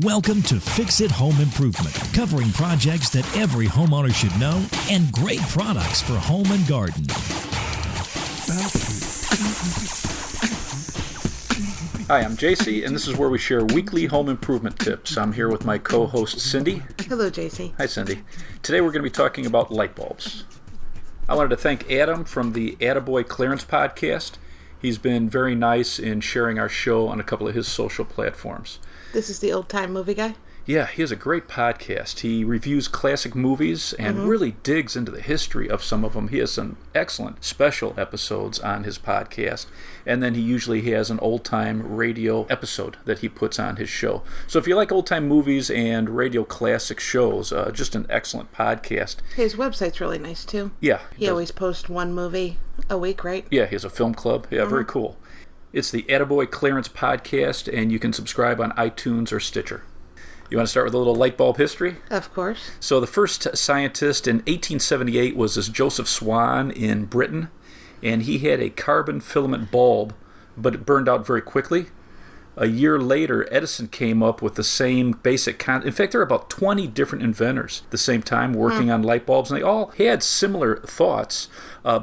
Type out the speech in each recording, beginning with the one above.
Welcome to Fix It Home Improvement, covering projects that every homeowner should know and great products for home and garden. Hi, I'm JC, and this is where we share weekly home improvement tips. I'm here with my co-host, Cindy. Hello, JC. Hi, Cindy. Today we're going to be talking about light bulbs. I wanted to thank Adam from the Attaboy Clearance podcast. He's been very nice in sharing our show on a couple of his social platforms. This is the old-time movie guy? Yeah, he has a great podcast. He reviews classic movies and really digs into the history of some of them. He has some excellent special episodes on his podcast. And then he usually has an old-time radio episode that he puts on his show. So if you like old-time movies and radio classic shows, just an excellent podcast. His website's really nice, too. Yeah. He always posts one movie a week, right? Yeah, he has a film club. Yeah, very cool. It's the Attaboy Clearance podcast, and you can subscribe on iTunes or Stitcher. You want to start with a little light bulb history? Of course. So the first scientist in 1878 was this Joseph Swan in Britain, and he had a carbon filament bulb, but it burned out very quickly. A year later, Edison came up with the same basic concept. In fact, there are about 20 different inventors at the same time working on light bulbs, and they all had similar thoughts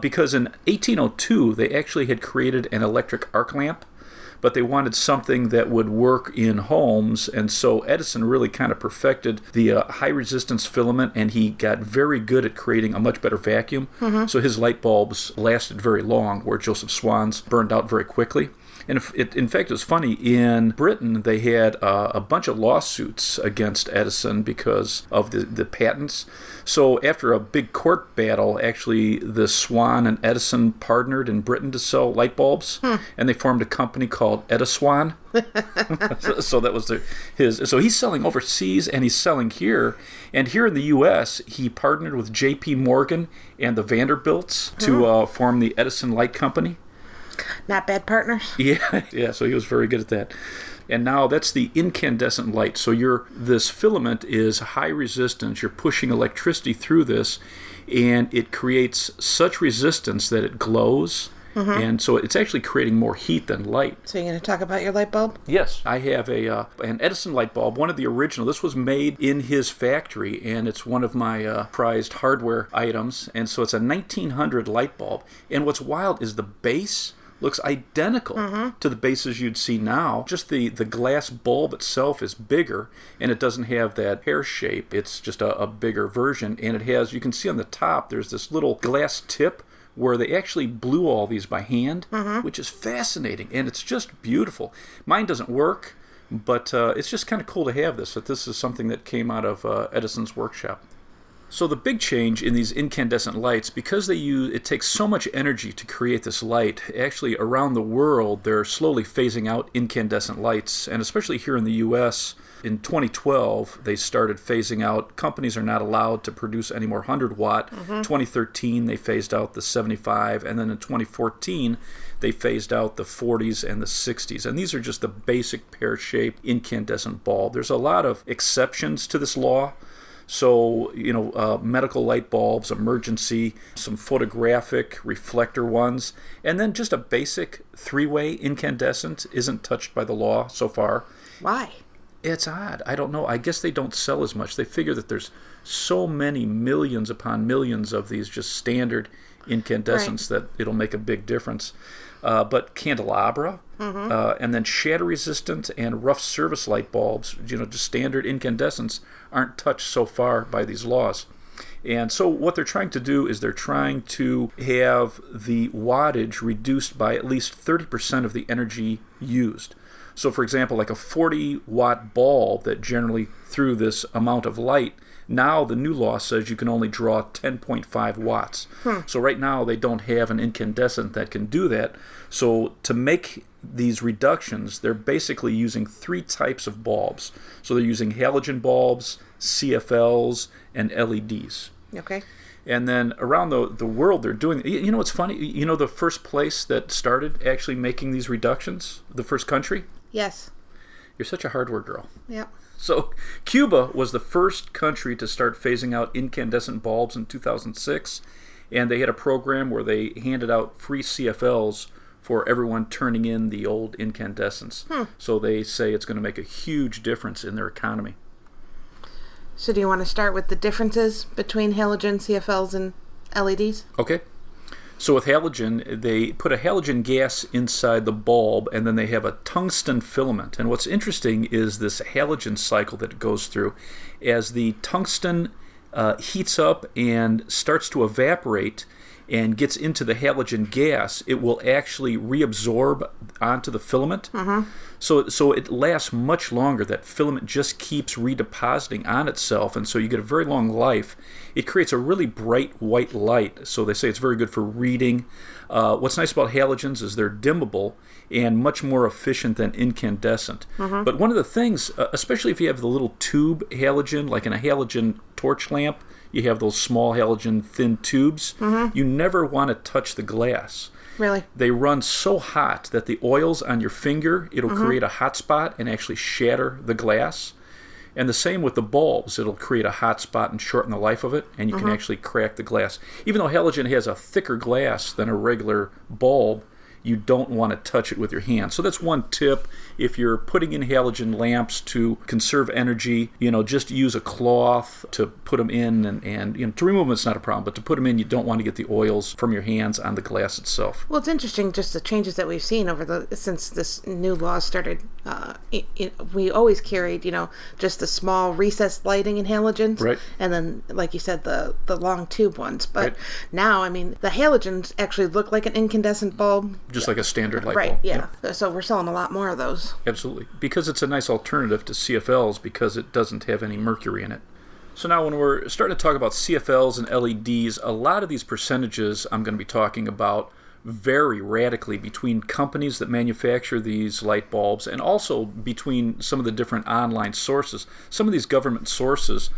because in 1802, they actually had created an electric arc lamp, but they wanted something that would work in homes, and so Edison really kind of perfected the high-resistance filament, and he got very good at creating a much better vacuum, so his light bulbs lasted very long, where Joseph Swan's burned out very quickly. And in fact, it was funny, in Britain, they had a bunch of lawsuits against Edison because of the patents. So after a big court battle, actually, the Swan and Edison partnered in Britain to sell light bulbs, and they formed a company called Ediswan. So that was his. So he's selling overseas, and he's selling here. And here in the U.S., he partnered with J.P. Morgan and the Vanderbilts to form the Edison Light Company. Not bad partners. Yeah, so he was very good at that. And now that's the incandescent light. So this filament is high resistance. You're pushing electricity through this, and it creates such resistance that it glows. And so it's actually creating more heat than light. So you're going to talk about your light bulb? Yes. I have an Edison light bulb, one of the original. This was made in his factory, and it's one of my prized hardware items. And so it's a 1900 light bulb. And what's wild is the base looks identical to the bases you'd see now. Just the glass bulb itself is bigger, and it doesn't have that pear shape. It's just a bigger version, and it has, you can see on the top, there's this little glass tip where they actually blew all these by hand, which is fascinating, and it's just beautiful. Mine doesn't work, but it's just kind of cool to have this, that this is something that came out of Edison's workshop. So the big change in these incandescent lights, because it takes so much energy to create this light, actually around the world they're slowly phasing out incandescent lights, and especially here in the U.S., in 2012 they started phasing out. Companies are not allowed to produce any more 100-watt. 2013 they phased out the 75, and then in 2014 they phased out the 40s and the 60s. And these are just the basic pear-shaped incandescent bulb. There's a lot of exceptions to this law. So, medical light bulbs, emergency, some photographic reflector ones, and then just a basic 3-way incandescent isn't touched by the law so far. Why? It's odd. I don't know. I guess they don't sell as much. They figure that there's so many millions upon millions of these just standard incandescents that it'll make a big difference. But candelabra, and then shatter-resistant and rough surface light bulbs, just standard incandescents, aren't touched so far by these laws. And so what they're trying to do is they're trying to have the wattage reduced by at least 30% of the energy used. So, for example, like a 40-watt bulb that generally threw this amount of light, now the new law says you can only draw 10.5 watts. So right now they don't have an incandescent that can do that. So to make these reductions, they're basically using 3 types of bulbs. So they're using halogen bulbs, CFLs, and LEDs. Okay. And then around the world they're doing, what's funny? The first place that started actually making these reductions, the first country? Yes. You're such a hardware girl. Yep. So Cuba was the first country to start phasing out incandescent bulbs in 2006, and they had a program where they handed out free CFLs for everyone turning in the old incandescents. So they say it's going to make a huge difference in their economy. So do you want to start with the differences between halogen, CFLs, and LEDs? Okay. So with halogen, they put a halogen gas inside the bulb, and then they have a tungsten filament. And what's interesting is this halogen cycle that it goes through. As the tungsten heats up and starts to evaporate and gets into the halogen gas, it will actually reabsorb onto the filament. So it lasts much longer. That filament just keeps redepositing on itself, and so you get a very long life. It creates a really bright white light, so they say it's very good for reading. What's nice about halogens is they're dimmable and much more efficient than incandescent. But one of the things, especially if you have the little tube halogen, like in a halogen torch lamp, you have those small halogen thin tubes, you never want to touch the glass. Really? They run so hot that the oils on your finger, it'll create a hot spot and actually shatter the glass. And the same with the bulbs. It'll create a hot spot and shorten the life of it, and you can actually crack the glass. Even though halogen has a thicker glass than a regular bulb, you don't want to touch it with your hand. So that's one tip. If you're putting in halogen lamps to conserve energy, just use a cloth to put them in, and to remove them it's not a problem, but to put them in, you don't want to get the oils from your hands on the glass itself. Well, it's interesting just the changes that we've seen since this new law started. We always carried, just the small recessed lighting in halogens, right? And then, like you said, the long tube ones. But now, the halogens actually look like an incandescent bulb. Just like a standard light bulb. Right, yeah. Yep. So we're selling a lot more of those. Absolutely. Because it's a nice alternative to CFLs because it doesn't have any mercury in it. So now when we're starting to talk about CFLs and LEDs, a lot of these percentages I'm going to be talking about vary radically between companies that manufacture these light bulbs and also between some of the different online sources. Some of these government sources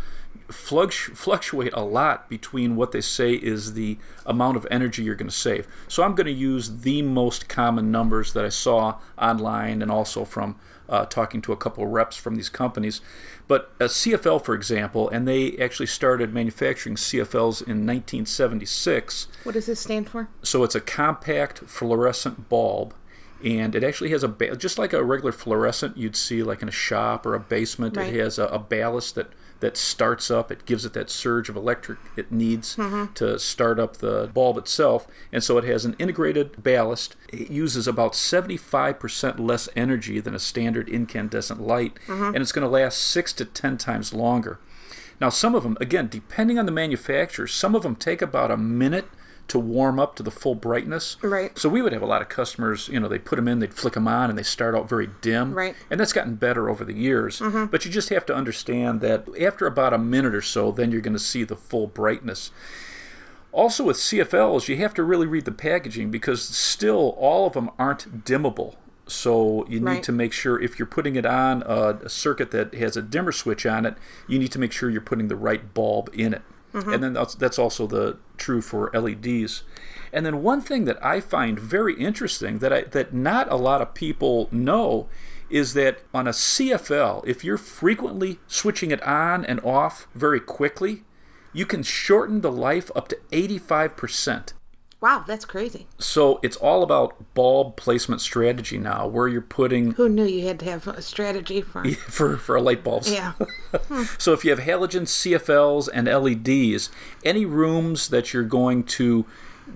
fluctuate a lot between what they say is the amount of energy you're going to save. So I'm going to use the most common numbers that I saw online and also from talking to a couple of reps from these companies. But a CFL, for example, and they actually started manufacturing CFLs in 1976. What does this stand for? So it's a compact fluorescent bulb. And it actually has just like a regular fluorescent you'd see like in a shop or a basement. Right. It has a ballast that starts up. It gives it that surge of electric it needs to start up the bulb itself. And so it has an integrated ballast. It uses about 75% less energy than a standard incandescent light. And it's going to last 6 to 10 times longer. Now some of them, again, depending on the manufacturer, some of them take about a minute to warm up to the full brightness. Right. So we would have a lot of customers, they put them in, they'd flick them on, and they start out very dim. Right. And that's gotten better over the years. But you just have to understand that after about a minute or so, then you're going to see the full brightness. Also with CFLs, you have to really read the packaging because still all of them aren't dimmable. So you need to make sure if you're putting it on a circuit that has a dimmer switch on it, you need to make sure you're putting the right bulb in it. And then that's also true for LEDs. And then one thing that I find very interesting that not a lot of people know is that on a CFL, if you're frequently switching it on and off very quickly, you can shorten the life up to 85%. Wow, that's crazy. So it's all about bulb placement strategy now, where you're putting... Who knew you had to have a strategy for light bulbs? Yeah. So if you have halogen, CFLs, and LEDs, any rooms that you're going to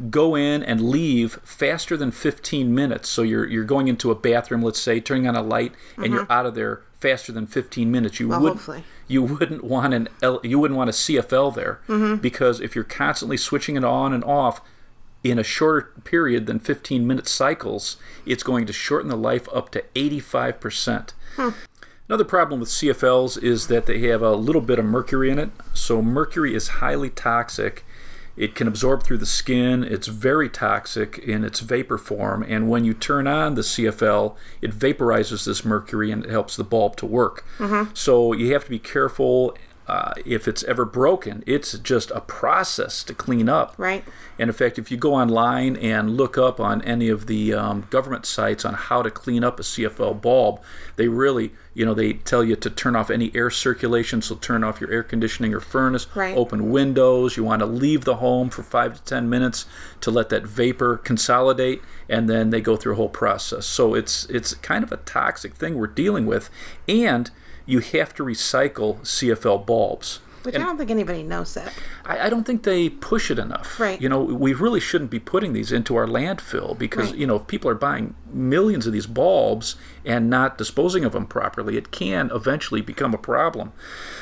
go in and leave faster than 15 minutes, so you're going into a bathroom, let's say, turning on a light, and you're out of there faster than 15 minutes, you wouldn't want a CFL there, because if you're constantly switching it on and off, in a shorter period than 15-minute cycles, it's going to shorten the life up to 85%. Another problem with CFLs is that they have a little bit of mercury in it. So mercury is highly toxic. It can absorb through the skin. It's very toxic in its vapor form. And when you turn on the CFL, it vaporizes this mercury and it helps the bulb to work. So you have to be careful. If it's ever broken, it's just a process to clean up. Right. And in fact, if you go online and look up on any of the government sites on how to clean up a CFL bulb, they really They tell you to turn off any air circulation, so turn off your air conditioning or furnace, Right. open windows. You want to leave the home for 5 to 10 minutes to let that vapor consolidate, and then they go through a whole process. So it's kind of a toxic thing we're dealing with, and you have to recycle CFL bulbs. Which I don't think anybody knows that. I don't think they push it enough. Right. We really shouldn't be putting these into our landfill because, Right. if people are buying millions of these bulbs and not disposing of them properly, it can eventually become a problem.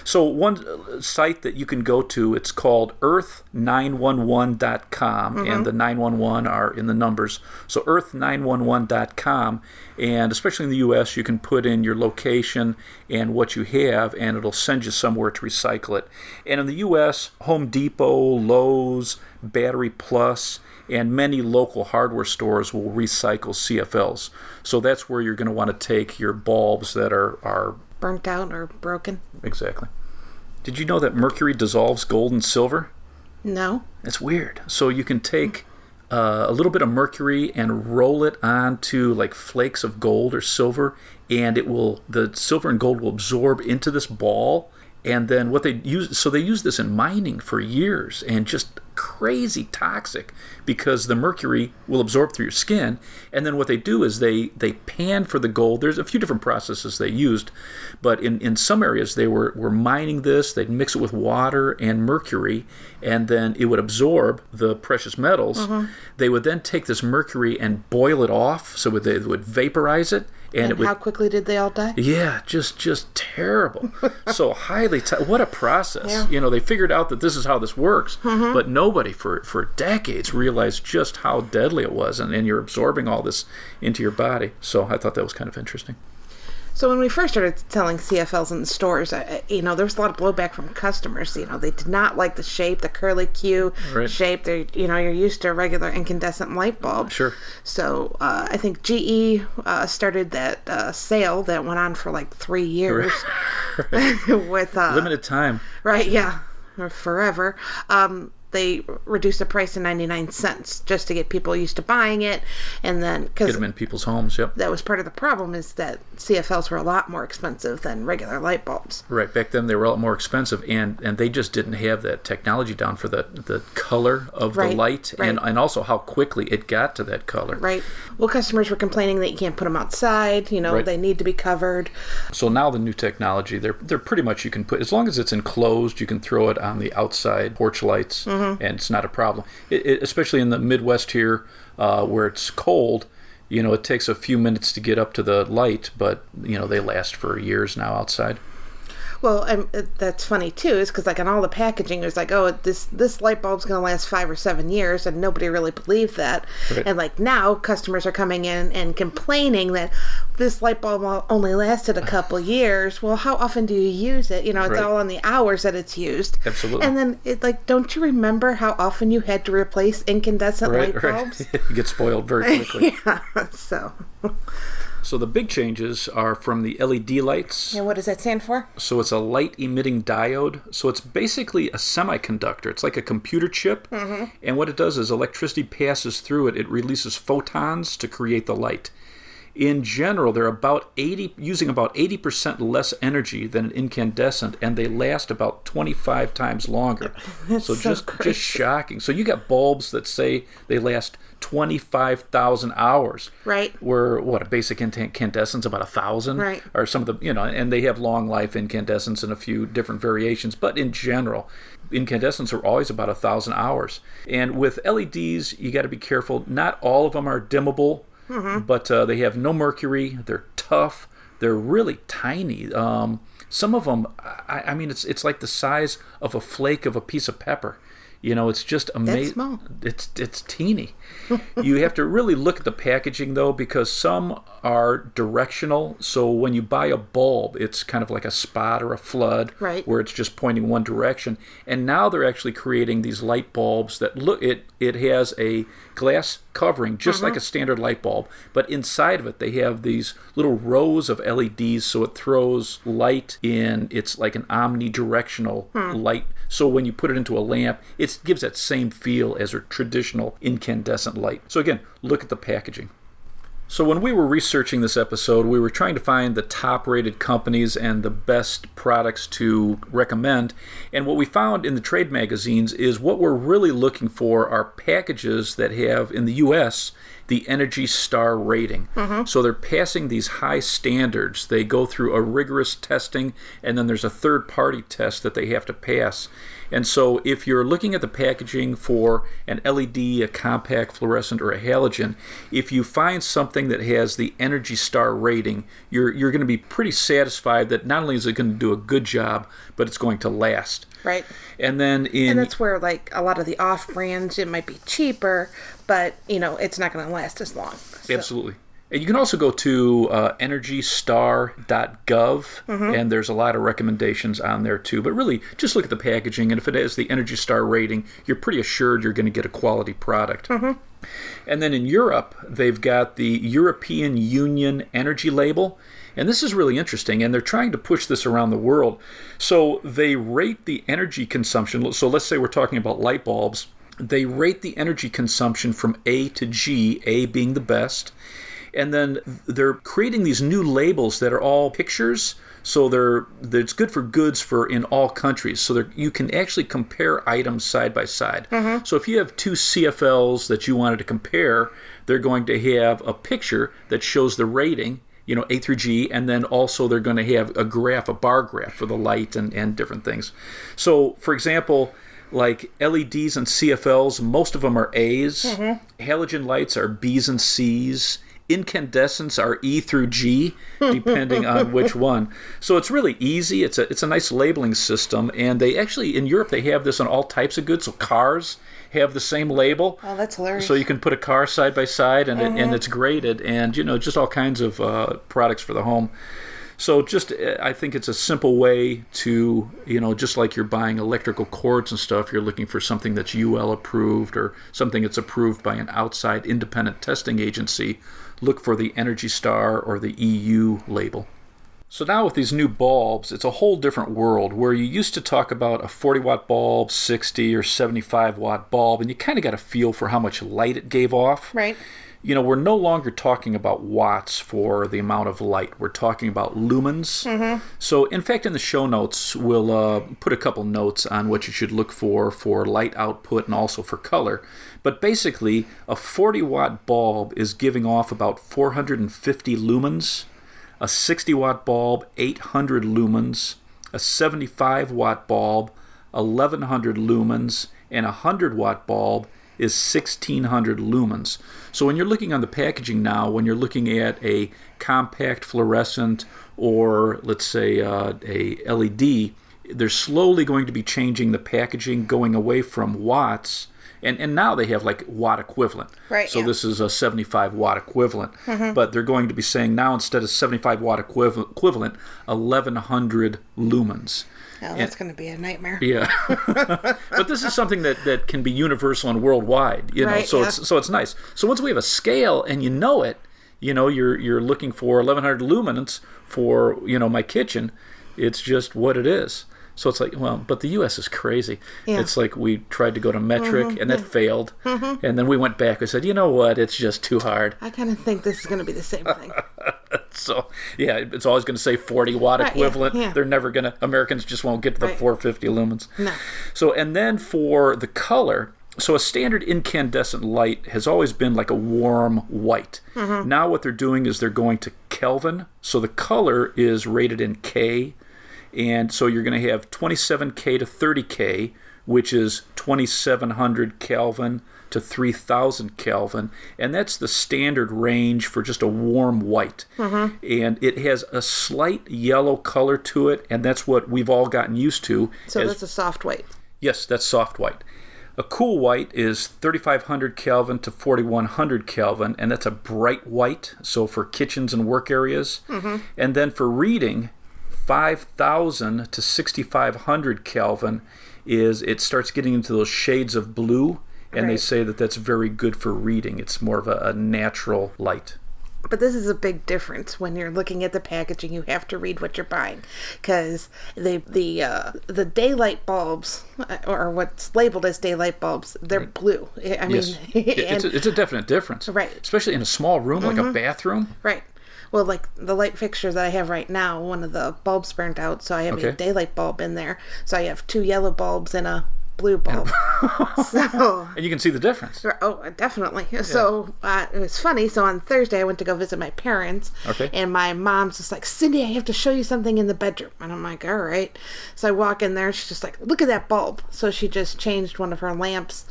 So one site that you can go to, it's called earth911.com, and the 911 are in the numbers. So earth911.com, and especially in the U.S., you can put in your location and what you have, and it'll send you somewhere to recycle it. And in the U.S., Home Depot, Lowe's, Battery Plus, and many local hardware stores will recycle CFLs. So that's where you're going to want to take your bulbs that are Burnt out or broken. Exactly. Did you know that mercury dissolves gold and silver? No. It's weird. So you can take a little bit of mercury and roll it onto like flakes of gold or silver, and the silver and gold will absorb into this ball. And then what they use, so they use this in mining for years, and just crazy toxic because the mercury will absorb through your skin. And then what they do is they pan for the gold. There's a few different processes they used, but in some areas they were mining this. They'd mix it with water and mercury, and then it would absorb the precious metals. They would then take this mercury and boil it off, so they would vaporize it. And how quickly did they all die? Yeah, just terrible. So what a process. Yeah. They figured out that this is how this works, but nobody for decades realized just how deadly it was, and you're absorbing all this into your body. So I thought that was kind of interesting. So when we first started selling CFLs in the stores, there was a lot of blowback from customers. They did not like the shape, the curly Q Right. shape. You're used to a regular incandescent light bulb. Sure. So I think GE started that sale that went on for like 3 years with Limited time. right, yeah, or forever. They reduced the price to 99 cents just to get people used to buying it, and then Get because them in people's homes, yep. that was part of the problem is that CFLs were a lot more expensive than regular light bulbs. Right, back then they were a lot more expensive, and they just didn't have that technology down for the color of the Right, light, right. and also how quickly it got to that color. Right. Well, customers were complaining that you can't put them outside. Right. They need to be covered. So now the new technology, they're pretty much, you can put, as long as it's enclosed, you can throw it on the outside porch lights, and it's not a problem. Especially in the Midwest here, where it's cold, it takes a few minutes to get up to the light, but they last for years now outside. Well, that's funny too, is because like on all the packaging, it was like, oh, this light bulb's going to last 5 or 7 years, and nobody really believed that. Right. And like now, customers are coming in and complaining that this light bulb only lasted a couple years. Well, how often do you use it? It's Right. all on the hours that it's used. Absolutely. And then don't you remember how often you had to replace incandescent light bulbs? You get spoiled very quickly. Yeah. So. So the big changes are from the LED lights. And what does that stand for? So it's a light-emitting diode. So it's basically a semiconductor. It's like a computer chip. And what it does is electricity passes through it. It releases photons to create the light. In general, they're using about 80% less energy than an incandescent, and they last about 25 times longer. So just shocking. So you got bulbs that say they last 25,000 hours. Right. Where a basic incandescent's about 1,000. Right. Or some of the and they have long life incandescents in a few different variations, but in general, incandescents are always about 1,000 hours. And with LEDs, you got to be careful. Not all of them are dimmable. But they have no mercury. They're tough. They're really tiny. Some of them, I mean, it's like the size of a flake of a piece of pepper. It's just amazing. That's small. It's teeny. You have to really look at the packaging, though, because some are directional. So when you buy a bulb, it's kind of like a spot or a flood, right, where it's just pointing one direction. And now they're actually creating these light bulbs that look. It has a glass covering, just like a standard light bulb, but inside of it they have these little rows of LEDs, so it throws light in. It's like an omnidirectional light. So when you put it into a lamp, it gives that same feel as a traditional incandescent light. So again, look at the packaging. So when we were researching this episode, we were trying to find the top-rated companies and the best products to recommend. And what we found in the trade magazines is what we're really looking for are packages that have, in the U.S., the Energy Star rating. So they're passing these high standards. They go through a rigorous testing, and then there's a third-party test that they have to pass. And so if you're looking at the packaging for an LED, a compact fluorescent, or a halogen, if you find something that has the Energy Star rating, you're going to be pretty satisfied that not only is it going to do a good job, but it's going to last. Right. And then and that's where, like, a lot of the off brands, it might be cheaper, but, it's not going to last as long. So. Absolutely. And you can also go to EnergyStar.gov, and there's a lot of recommendations on there too. But really, just look at the packaging, and if it has the Energy Star rating, you're pretty assured you're going to get a quality product. And then in Europe, they've got the European Union Energy Label. And this is really interesting, and they're trying to push this around the world. So they rate the energy consumption. So let's say we're talking about light bulbs. They rate the energy consumption from A to G, A being the best. And then they're creating these new labels that are all pictures. So it's good for goods in all countries. So you can actually compare items side by side. So if you have two CFLs that you wanted to compare, they're going to have a picture that shows the rating, A through G, and then also they're going to have a bar graph for the light and different things. So, for example, like LEDs and CFLs, most of them are A's. Halogen lights are B's and C's. Incandescents are E through G, depending on which one. So it's really easy. It's a nice labeling system, and they actually, in Europe, they have this on all types of goods. So cars have the same label. Oh, that's hilarious. So you can put a car side by side, and it's graded, and just all kinds of products for the home. So I think it's a simple way to, just like you're buying electrical cords and stuff, you're looking for something that's UL approved or something that's approved by an outside independent testing agency. Look for the Energy Star or the EU label. So now with these new bulbs, it's a whole different world where you used to talk about a 40-watt bulb, 60 or 75-watt bulb, and you kind of got a feel for how much light it gave off. Right. We're no longer talking about watts for the amount of light. We're talking about lumens. So, in fact, in the show notes, we'll put a couple notes on what you should look for light output and also for color. But basically, a 40-watt bulb is giving off about 450 lumens, a 60-watt bulb, 800 lumens, a 75-watt bulb, 1,100 lumens, and a 100-watt bulb is 1,600 lumens. So when you're looking on the packaging now, when you're looking at a compact fluorescent or, let's say, a LED, they're slowly going to be changing the packaging, going away from watts, and now they have like watt equivalent. Right. So this is a 75-watt equivalent. But they're going to be saying now instead of 75-watt equivalent, 1,100 lumens. Oh, that's going to be a nightmare. Yeah, but this is something that can be universal and worldwide. Right, so yeah. it's nice. So once we have a scale and you're looking for 1,100 lumens for my kitchen. It's just what it is. So it's like, well, but the U.S. is crazy. Yeah. It's like we tried to go to metric, and that failed. And then we went back. We said, you know what? It's just too hard. I kind of think this is going to be the same thing. So, yeah, it's always going to say 40-watt equivalent. Yeah. They're never going to, Americans just won't get to the 450 lumens. No. So, and then for the color, so a standard incandescent light has always been like a warm white. Now what they're doing is they're going to Kelvin. So the color is rated in K. And so you're going to have 27K to 30K, which is 2700 Kelvin to 3000 Kelvin. And that's the standard range for just a warm white. And it has a slight yellow color to it, and that's what we've all gotten used to. So that's a soft white. Yes, that's soft white. A cool white is 3500 Kelvin to 4100 Kelvin, and that's a bright white, so for kitchens and work areas. And then for reading, 5,000 to 6,500 Kelvin it starts getting into those shades of blue, and they say that that's very good for reading. It's more of a natural light. But this is a big difference when you're looking at the packaging. You have to read what you're buying, because the daylight bulbs, or what's labeled as daylight bulbs, they're blue. I mean, it's a definite difference, right? Especially in a small room like a bathroom, right? Well, like the light fixture that I have right now, one of the bulbs burnt out, so I have a daylight bulb in there. So I have 2 yellow bulbs and a blue bulb. And you can see the difference. Oh, definitely. Yeah. So it was funny. So on Thursday, I went to go visit my parents. Okay. And my mom's just like, Cindy, I have to show you something in the bedroom. And I'm like, all right. So I walk in there. She's just like, look at that bulb. So she just changed one of her lamps,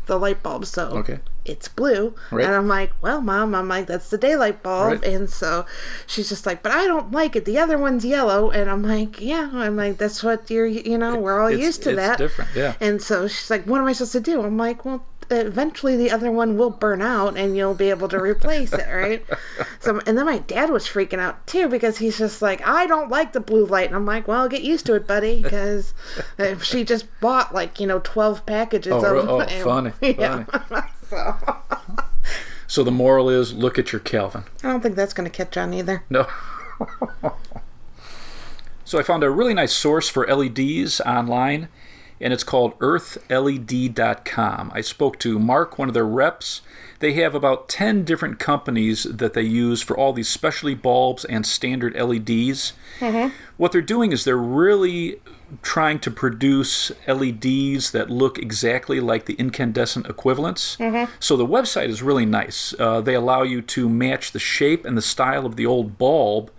the light bulb. So it's blue. Right. And I'm like, well, Mom, that's the daylight bulb. Right. And so she's just like, but I don't like it. The other one's yellow. And I'm like, yeah. I'm like, that's what we're all used to that. It's different, yeah. And so she's like, what am I supposed to do? I'm like, well, eventually the other one will burn out and you'll be able to replace it, right? And then my dad was freaking out too, because he's just like, I don't like the blue light. And I'm like, well, get used to it, buddy, because she just bought 12 packages of them. Oh, funny. Yeah. So the moral is, look at your Kelvin. I don't think that's going to catch on either. No. So I found a really nice source for LEDs online, and it's called earthled.com. I spoke to Mark, one of their reps. They have about 10 different companies that they use for all these specialty bulbs and standard LEDs. Mm-hmm. What they're doing is they're really trying to produce LEDs that look exactly like the incandescent equivalents. Mm-hmm. So the website is really nice. They allow you to match the shape and the style of the old bulb,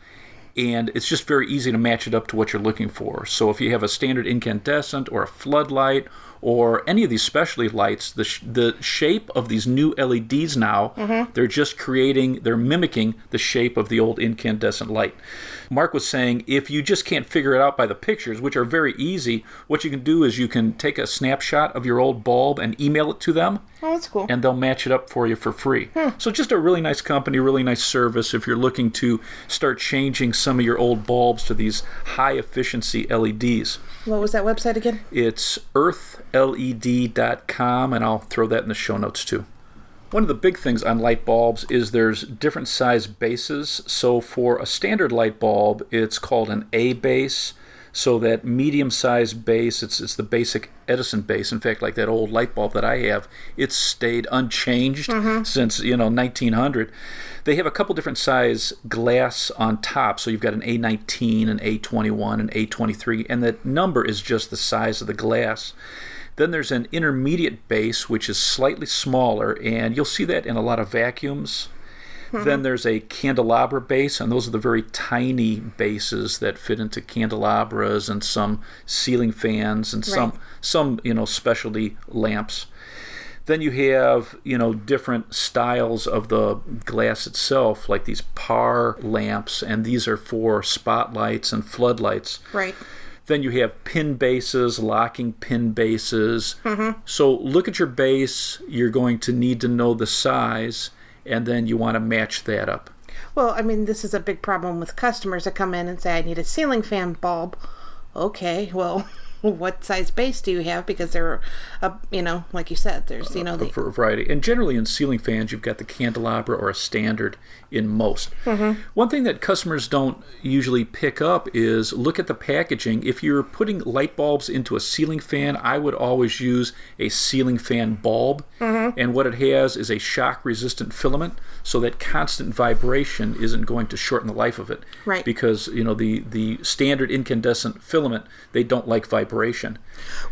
and it's just very easy to match it up to what you're looking for. So if you have a standard incandescent or a floodlight or any of these specialty lights, the shape of these new LEDs now, they're mimicking the shape of the old incandescent light. Mark was saying, if you just can't figure it out by the pictures, which are very easy, what you can do is you can take a snapshot of your old bulb and email it to them. Oh, that's cool. And they'll match it up for you for free. So just a really nice company, really nice service if you're looking to start changing some of your old bulbs to these high-efficiency LEDs. What was that website again? It's earthled.com, and I'll throw that in the show notes too. One of the big things on light bulbs is there's different size bases. So for a standard light bulb, it's called an A base. So that medium-sized base, it's the basic Edison base. In fact, like that old light bulb that I have, it's stayed unchanged since 1900. They have a couple different size glass on top. So you've got an A19, an A21, an A23, and that number is just the size of the glass. Then there's an intermediate base, which is slightly smaller, and you'll see that in a lot of vacuums. Then there's a candelabra base, and those are the very tiny bases that fit into candelabras and some ceiling fans and some specialty lamps. Then you have different styles of the glass itself, like these par lamps, and these are for spotlights and floodlights. Right. Then you have pin bases, locking pin bases. So look at your base. You're going to need to know the size, and then you want to match that up. Well, I mean, this is a big problem with customers that come in and say, I need a ceiling fan bulb. Okay, well, what size base do you have? Because there are, like you said, there's, a variety. And generally in ceiling fans, you've got the candelabra or a standard in most. One thing that customers don't usually pick up is look at the packaging. If you're putting light bulbs into a ceiling fan, I would always use a ceiling fan bulb. And what it has is a shock-resistant filament, so that constant vibration isn't going to shorten the life of it. Right. Because, the standard incandescent filament, they don't like vibration.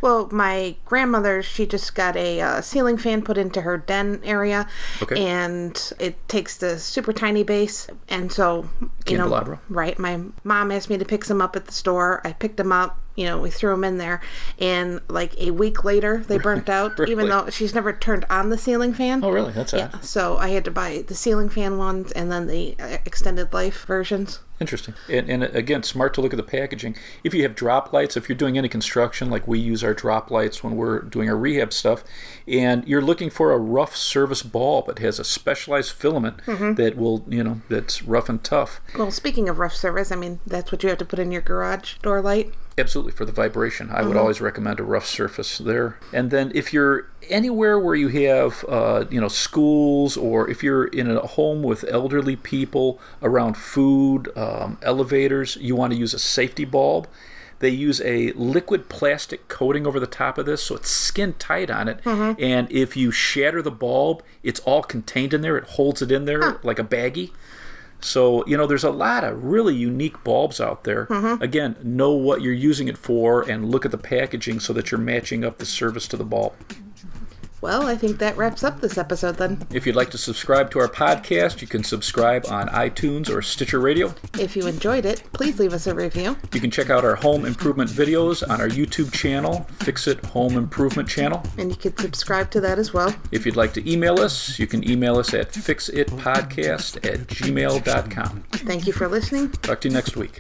Well, my grandmother, she just got a ceiling fan put into her den area. Okay. And it takes the super tiny base. And so, candelabra. Right. My mom asked me to pick some up at the store. I picked them up. We threw them in there, and like a week later, they burnt out, Really? even though she's never turned on the ceiling fan. Oh, really? That's odd. Yeah, so I had to buy the ceiling fan ones and then the extended life versions. Interesting. And again, smart to look at the packaging. If you have drop lights, if you're doing any construction, like we use our drop lights when we're doing our rehab stuff, and you're looking for a rough service bulb, it has a specialized filament that will, that's rough and tough. Well, speaking of rough service, I mean, that's what you have to put in your garage door light. Absolutely, for the vibration. I would always recommend a rough surface there. And then if you're anywhere where you have, schools, or if you're in a home with elderly people, around food, elevators, you want to use a safety bulb. They use a liquid plastic coating over the top of this, so it's skin tight on it. And if you shatter the bulb, it's all contained in there. It holds it in there like a baggie. So, there's a lot of really unique bulbs out there. Again, know what you're using it for and look at the packaging so that you're matching up the service to the bulb. Well, I think that wraps up this episode then. If you'd like to subscribe to our podcast, you can subscribe on iTunes or Stitcher Radio. If you enjoyed it, please leave us a review. You can check out our home improvement videos on our YouTube channel, Fix It Home Improvement Channel. And you can subscribe to that as well. If you'd like to email us, you can email us at fixitpodcast@gmail.com. Thank you for listening. Talk to you next week.